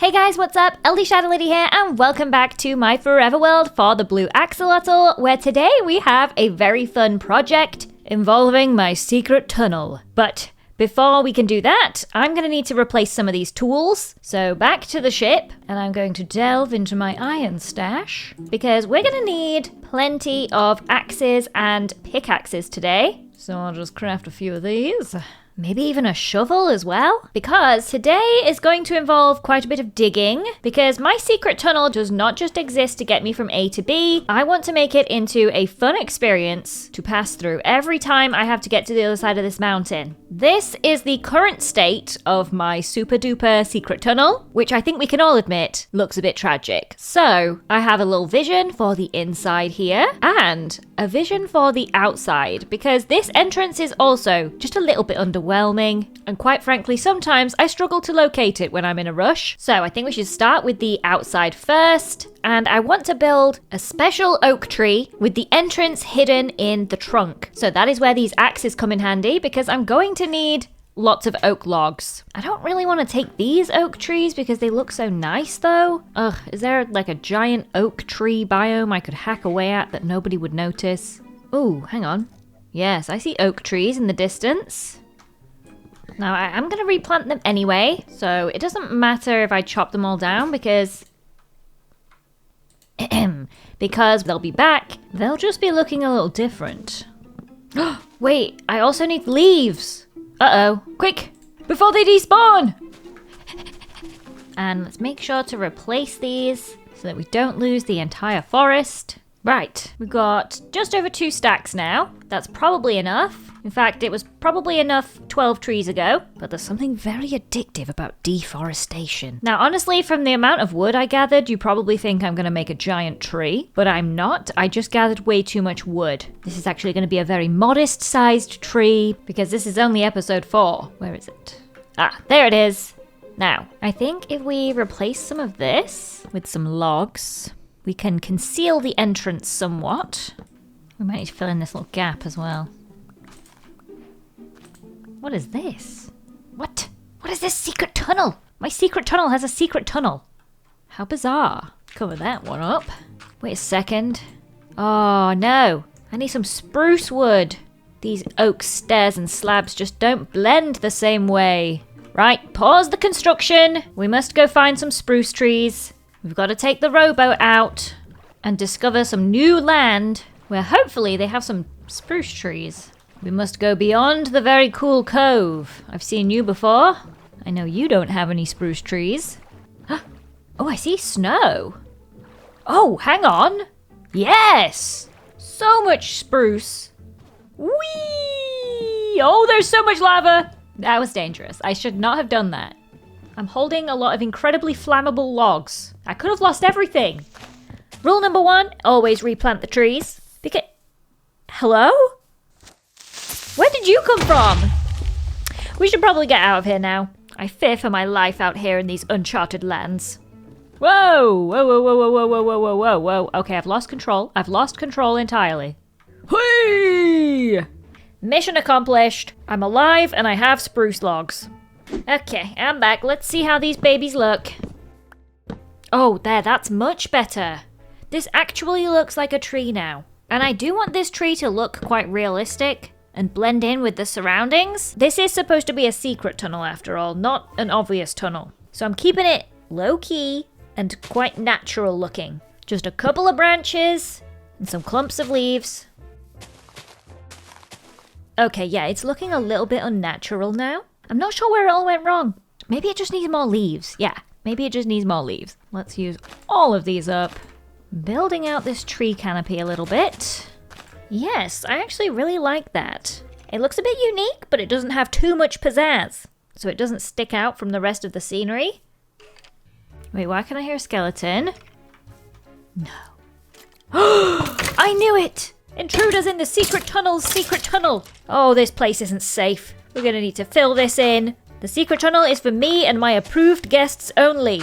Hey guys, what's up? LDShadowLady here, and welcome back to my forever world for the blue axolotl, where today we have a very fun project involving my secret tunnel. But before we can do that, I'm going to need to replace some of these tools. So back to the ship, and I'm going to delve into my iron stash, because we're going to need plenty of axes and pickaxes today. So I'll just craft a few of these. Maybe even a shovel as well, because today is going to involve quite a bit of digging, because my secret tunnel does not just exist to get me from A to B. I want to make it into a fun experience to pass through every time I have to get to the other side of this mountain. This is the current state of my super duper secret tunnel, which I think we can all admit looks a bit tragic. So I have a little vision for the inside here and a vision for the outside, because this entrance is also just a little bit underwhelming, and quite frankly sometimes I struggle to locate it when I'm in a rush. So I think we should start with the outside first, and I want to build a special oak tree with the entrance hidden in the trunk. So that is where these axes come in handy, because I'm going to need lots of oak logs. I don't really want to take these oak trees because they look so nice though. Ugh, is there like a giant oak tree biome I could hack away at that nobody would notice? Ooh, hang on. Yes, I see oak trees in the distance. Now I'm going to replant them anyway, so it doesn't matter if I chop them all down because they'll be back. They'll just be looking a little different. Wait, I also need leaves. Uh-oh. Quick! Before they despawn! And let's make sure to replace these so that we don't lose the entire forest. Right, we've got just over 2 stacks now. That's probably enough. In fact, it was probably enough 12 trees ago, but there's something very addictive about deforestation. Now, honestly, from the amount of wood I gathered, you probably think I'm going to make a giant tree, but I'm not. I just gathered way too much wood. This is actually going to be a very modest-sized tree, because this is only episode 4. Where is it? Ah, there it is. Now, I think if we replace some of this with some logs, we can conceal the entrance somewhat. We might need to fill in this little gap as well. What is this? What? What is this secret tunnel? My secret tunnel has a secret tunnel. How bizarre. Cover that one up. Wait a second. Oh no, I need some spruce wood. These oak stairs and slabs just don't blend the same way. Right, pause the construction. We must go find some spruce trees. We've got to take the rowboat out and discover some new land where hopefully they have some spruce trees. We must go beyond the very cool cove. I've seen you before. I know you don't have any spruce trees. Oh, I see snow. Oh, hang on. Yes! So much spruce. Whee! Oh, there's so much lava. That was dangerous. I should not have done that. I'm holding a lot of incredibly flammable logs. I could have lost everything. Rule number 1, always replant the trees. Because... Hello? Where did you come from? We should probably get out of here now. I fear for my life out here in these uncharted lands. Whoa! Whoa, whoa, whoa, whoa, whoa, whoa, whoa, whoa, whoa, whoa. Okay, I've lost control. I've lost control entirely. Whee! Mission accomplished. I'm alive and I have spruce logs. Okay, I'm back. Let's see how these babies look. Oh, there, that's much better. This actually looks like a tree now. And I do want this tree to look quite realistic and blend in with the surroundings. This is supposed to be a secret tunnel after all, not an obvious tunnel. So I'm keeping it low-key and quite natural looking. Just a couple of branches and some clumps of leaves. Okay, yeah, it's looking a little bit unnatural now. I'm not sure where it all went wrong. Maybe it just needs more leaves. Yeah, maybe it just needs more leaves. Let's use all of these up. Building out this tree canopy a little bit. Yes, I actually really like that. It looks a bit unique, but it doesn't have too much pizzazz. So it doesn't stick out from the rest of the scenery. Wait, why can I hear a skeleton? No. I knew it! Intruders in the secret tunnel's secret tunnel. Oh, this place isn't safe. We're gonna need to fill this in. The secret tunnel is for me and my approved guests only.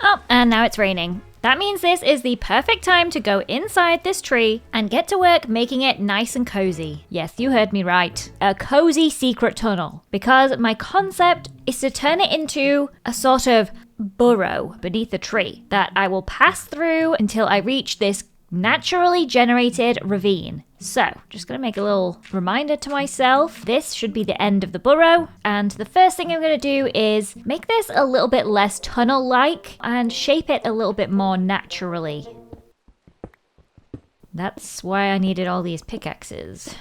Oh, and now it's raining. That means this is the perfect time to go inside this tree and get to work making it nice and cozy. Yes, you heard me right. A cozy secret tunnel. Because my concept is to turn it into a sort of burrow beneath the tree that I will pass through until I reach this naturally generated ravine. So, just gonna make a little reminder to myself. This should be the end of the burrow. And the first thing I'm gonna do is make this a little bit less tunnel-like and shape it a little bit more naturally. That's why I needed all these pickaxes.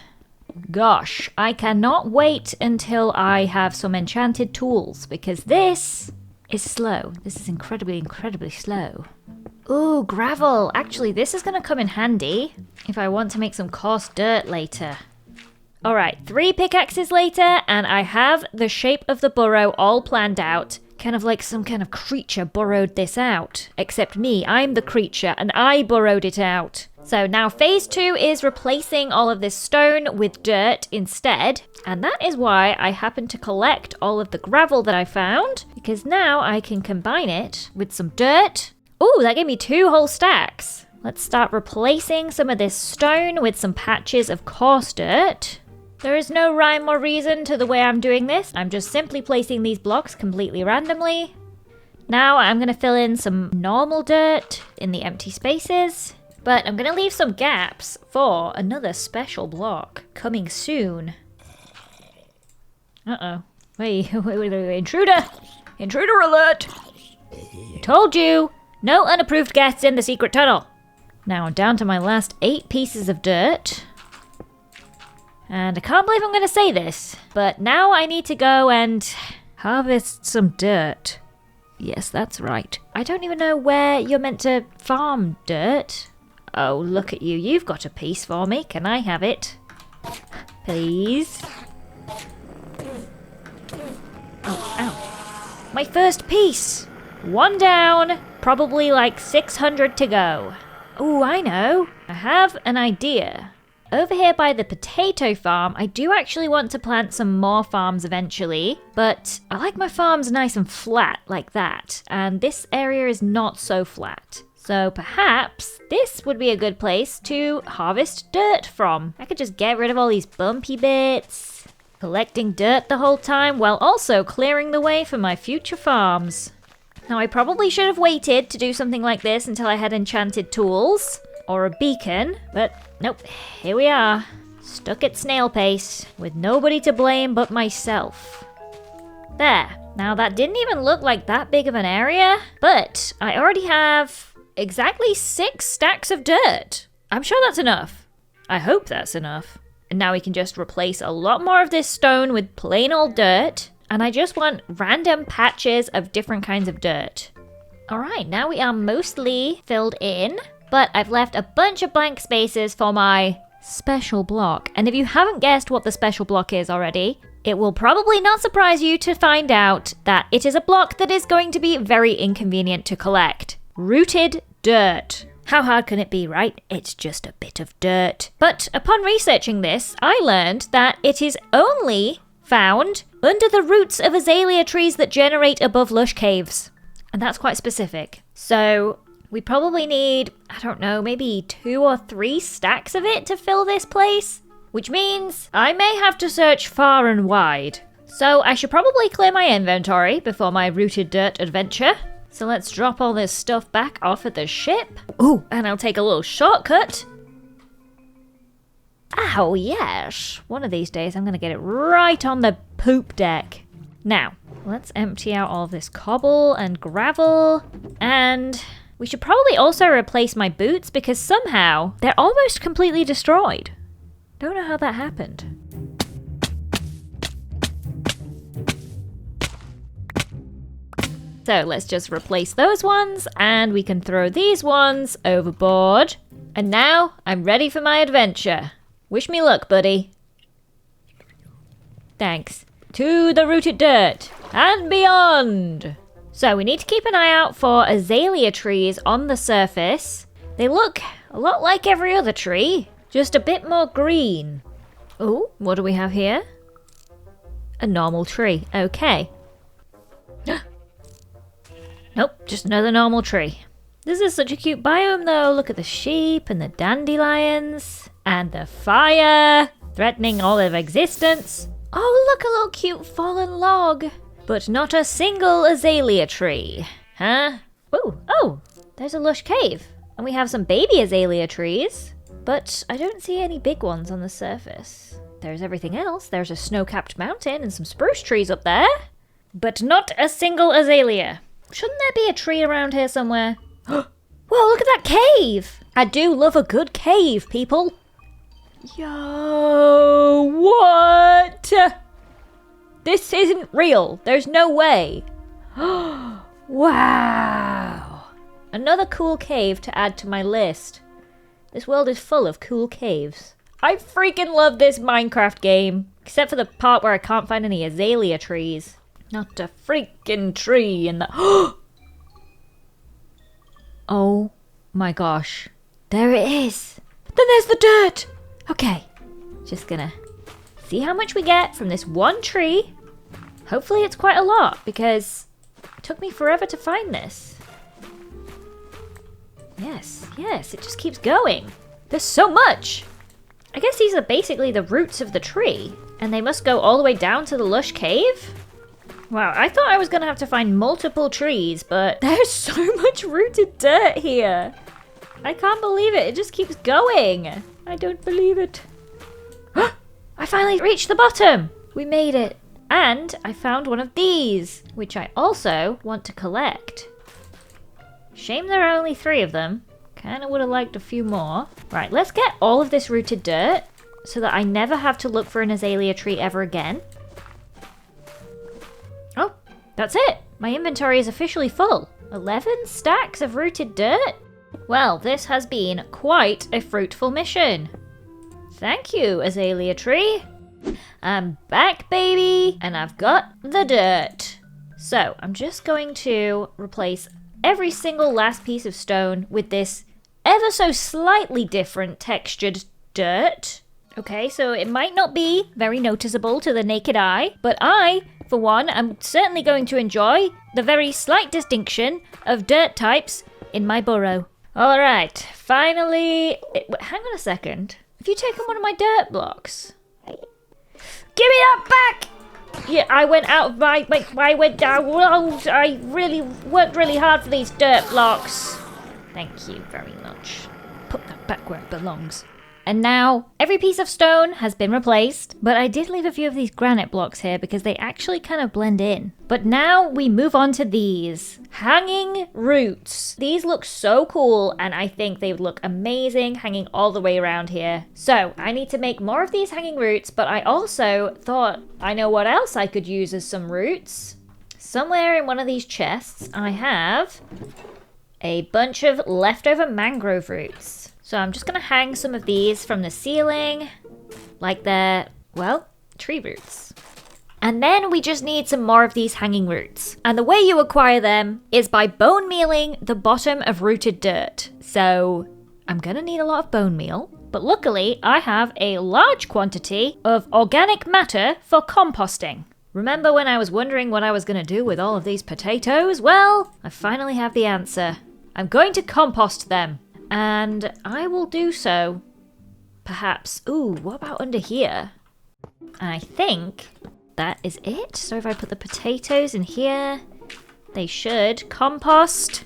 Gosh, I cannot wait until I have some enchanted tools because this is slow. This is incredibly, incredibly slow. Ooh, gravel. Actually, this is going to come in handy if I want to make some coarse dirt later. All right, 3 pickaxes later, and I have the shape of the burrow all planned out. Kind of like some kind of creature burrowed this out. Except me, I'm the creature, and I burrowed it out. So now phase 2 is replacing all of this stone with dirt instead. And that is why I happened to collect all of the gravel that I found. Because now I can combine it with some dirt. Ooh, that gave me 2 whole stacks. Let's start replacing some of this stone with some patches of coarse dirt. There is no rhyme or reason to the way I'm doing this. I'm just simply placing these blocks completely randomly. Now I'm going to fill in some normal dirt in the empty spaces. But I'm going to leave some gaps for another special block coming soon. Uh-oh. Wait, intruder! Intruder alert! I told you! No unapproved guests in the secret tunnel! Now I'm down to my last 8 pieces of dirt. And I can't believe I'm going to say this, but now I need to go and harvest some dirt. Yes, that's right. I don't even know where you're meant to farm dirt. Oh, look at you. You've got a piece for me. Can I have it? Please? Oh, ow. My first piece! 1 down. Probably like 600 to go. Ooh, I know. I have an idea. Over here by the potato farm, I do actually want to plant some more farms eventually, but I like my farms nice and flat like that, and this area is not so flat. So perhaps this would be a good place to harvest dirt from. I could just get rid of all these bumpy bits, collecting dirt the whole time while also clearing the way for my future farms. Now I probably should have waited to do something like this until I had enchanted tools or a beacon, but nope, here we are, stuck at snail pace with nobody to blame but myself. There, now that didn't even look like that big of an area, but I already have exactly 6 stacks of dirt. I'm sure that's enough. I hope that's enough. And now we can just replace a lot more of this stone with plain old dirt. And I just want random patches of different kinds of dirt. All right, now we are mostly filled in, but I've left a bunch of blank spaces for my special block. And if you haven't guessed what the special block is already, it will probably not surprise you to find out that it is a block that is going to be very inconvenient to collect. Rooted dirt. How hard can it be, right? It's just a bit of dirt. But upon researching this, I learned that it is only found under the roots of azalea trees that generate above lush caves. And that's quite specific. So we probably need, I don't know, maybe 2 or 3 stacks of it to fill this place. Which means I may have to search far and wide. So I should probably clear my inventory before my rooted dirt adventure. So let's drop all this stuff back off at the ship. Ooh, and I'll take a little shortcut. Oh, yes. One of these days I'm going to get it right on the poop deck. Now, let's empty out all this cobble and gravel. And we should probably also replace my boots because somehow they're almost completely destroyed. Don't know how that happened. So let's just replace those ones and we can throw these ones overboard. And now I'm ready for my adventure. Wish me luck, buddy. Thanks. To the rooted dirt and beyond. So we need to keep an eye out for azalea trees on the surface. They look a lot like every other tree, just a bit more green. Oh, what do we have here? A normal tree. Okay. Nope, just another normal tree. This is such a cute biome though. Look at the sheep and the dandelions and the fire threatening all of existence. Oh, look, a little cute fallen log. But not a single azalea tree. Huh? Oh, there's a lush cave. And we have some baby azalea trees. But I don't see any big ones on the surface. There's everything else. There's a snow-capped mountain and some spruce trees up there. But not a single azalea. Shouldn't there be a tree around here somewhere? Whoa, look at that cave! I do love a good cave, people. Yo, what? This isn't real. There's no way. Wow. Another cool cave to add to my list. This world is full of cool caves. I freaking love this Minecraft game. Except for the part where I can't find any azalea trees. Not a freaking tree in the... Oh my gosh. There it is. Then there's the dirt. Okay. Just gonna see how much we get from this one tree. Hopefully it's quite a lot because it took me forever to find this. Yes, it just keeps going. There's so much. I guess these are basically the roots of the tree. And they must go all the way down to the lush cave? Wow, I thought I was going to have to find multiple trees, but there's so much rooted dirt here. I can't believe it. It just keeps going. I don't believe it. I finally reached the bottom. We made it. And I found one of these, which I also want to collect. Shame there are only 3 of them. Kinda would have liked a few more. Right, let's get all of this rooted dirt so that I never have to look for an azalea tree ever again. Oh, that's it. My inventory is officially full. 11 stacks of rooted dirt? Well, this has been quite a fruitful mission. Thank you, azalea tree. I'm back, baby, and I've got the dirt. So, I'm just going to replace every single last piece of stone with this ever so slightly different textured dirt. Okay, so it might not be very noticeable to the naked eye, but I, for one, am certainly going to enjoy the very slight distinction of dirt types in my burrow. Alright, finally... hang on a second. Have you taken one of my dirt blocks? Give me that back! Yeah, I went out of I went down. I really worked really hard for these dirt blocks. Thank you very much. Put that back where it belongs. And now, every piece of stone has been replaced, but I did leave a few of these granite blocks here because they actually kind of blend in. But now we move on to these. Hanging roots. These look so cool, and I think they would look amazing hanging all the way around here. So, I need to make more of these hanging roots, but I also thought, I know what else I could use as some roots. Somewhere in one of these chests, I have a bunch of leftover mangrove roots. So I'm just going to hang some of these from the ceiling, like they're, well, tree roots. And then we just need some more of these hanging roots. And the way you acquire them is by bone mealing the bottom of rooted dirt. So I'm going to need a lot of bone meal. But luckily, I have a large quantity of organic matter for composting. Remember when I was wondering what I was going to do with all of these potatoes? Well, I finally have the answer. I'm going to compost them. And I will do so, perhaps, ooh, what about under here? I think that is it. So if I put the potatoes in here, they should compost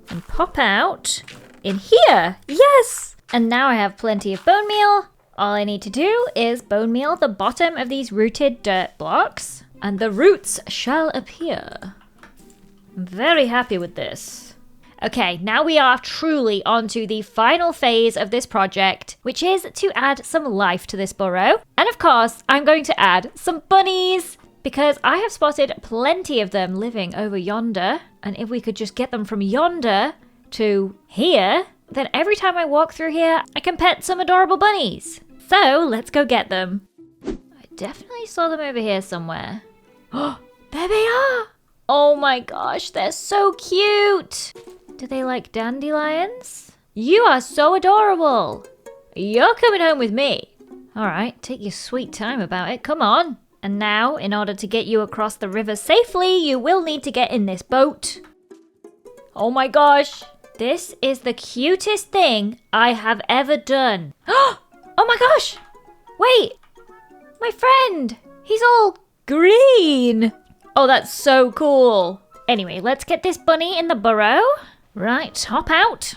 and pop out in here. Yes! And now I have plenty of bone meal. All I need to do is bone meal the bottom of these rooted dirt blocks, and the roots shall appear. I'm very happy with this. Okay, now we are truly onto the final phase of this project, which is to add some life to this burrow. And of course, I'm going to add some bunnies, because I have spotted plenty of them living over yonder. And if we could just get them from yonder to here, then every time I walk through here, I can pet some adorable bunnies. So let's go get them. I definitely saw them over here somewhere. Oh, there they are! Oh my gosh, they're so cute! Do they like dandelions? You are so adorable! You're coming home with me. Alright, take your sweet time about it, come on. And now, in order to get you across the river safely, you will need to get in this boat. Oh my gosh! This is the cutest thing I have ever done. Oh my gosh! Wait! My friend! He's all green! Oh, that's so cool! Anyway, let's get this bunny in the burrow. Right, hop out.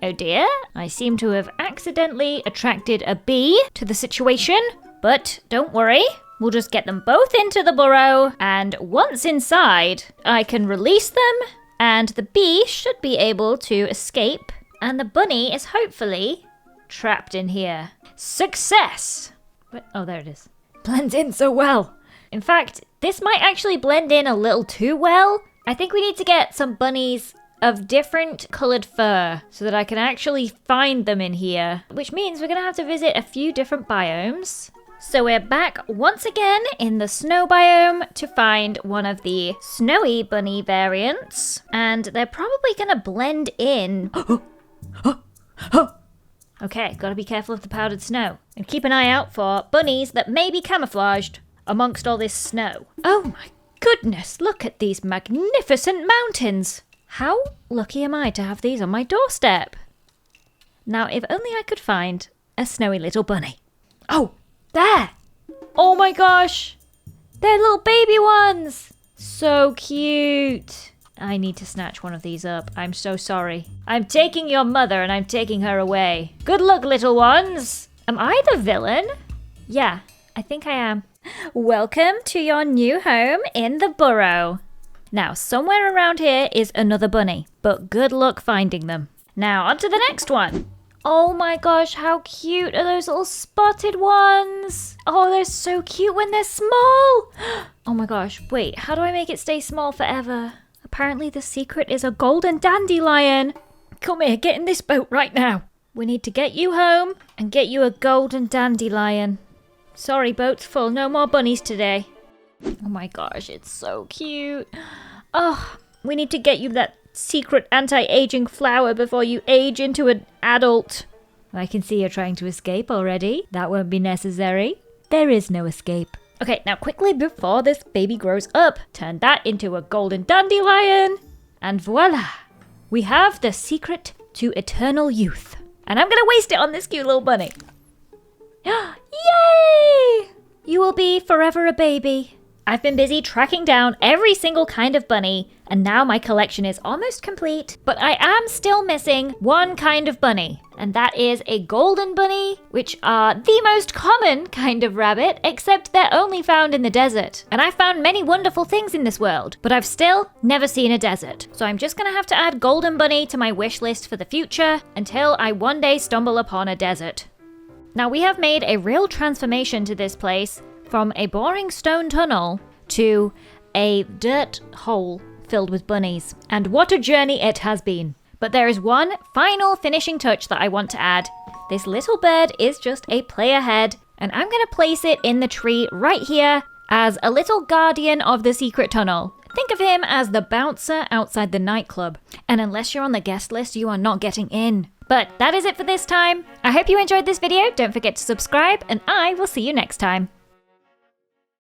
Oh dear, I seem to have accidentally attracted a bee to the situation. But don't worry, we'll just get them both into the burrow. And once inside, I can release them. And the bee should be able to escape. And the bunny is hopefully trapped in here. Success! Oh, there it is. Blends in so well. In fact, this might actually blend in a little too well. I think we need to get some bunnies of different coloured fur so that I can actually find them in here, which means we're going to have to visit a few different biomes. So we're back once again in the snow biome to find one of the snowy bunny variants, and they're probably going to blend in. Okay, gotta be careful of the powdered snow. And keep an eye out for bunnies that may be camouflaged amongst all this snow. Oh my goodness, look at these magnificent mountains. How lucky am I to have these on my doorstep? Now, if only I could find a snowy little bunny. Oh, there! Oh my gosh! They're little baby ones! So cute! I need to snatch one of these up. I'm so sorry. I'm taking your mother and I'm taking her away. Good luck, little ones! Am I the villain? Yeah, I think I am. Welcome to your new home in the burrow. Now, somewhere around here is another bunny, but good luck finding them. Now, on to the next one. Oh my gosh, how cute are those little spotted ones? Oh, they're so cute when they're small. Oh my gosh, wait, how do I make it stay small forever? Apparently the secret is a golden dandelion. Come here, get in this boat right now. We need to get you home and get you a golden dandelion. Sorry, boat's full, no more bunnies today. Oh my gosh, it's so cute. Oh, we need to get you that secret anti-aging flower before you age into an adult. I can see you're trying to escape already. That won't be necessary. There is no escape. Okay, now quickly before this baby grows up, turn that into a golden dandelion. And voila! We have the secret to eternal youth. And I'm gonna waste it on this cute little bunny. Yay! You will be forever a baby. I've been busy tracking down every single kind of bunny, and now my collection is almost complete, but I am still missing one kind of bunny, and that is a golden bunny, which are the most common kind of rabbit, except they're only found in the desert. And I've found many wonderful things in this world, but I've still never seen a desert. So I'm just gonna have to add golden bunny to my wish list for the future, until I one day stumble upon a desert. Now we have made a real transformation to this place, from a boring stone tunnel to a dirt hole filled with bunnies. And what a journey it has been. But there is one final finishing touch that I want to add. This little bird is just a player head, and I'm going to place it in the tree right here as a little guardian of the secret tunnel. Think of him as the bouncer outside the nightclub. And unless you're on the guest list, you are not getting in. But that is it for this time. I hope you enjoyed this video. Don't forget to subscribe, and I will see you next time.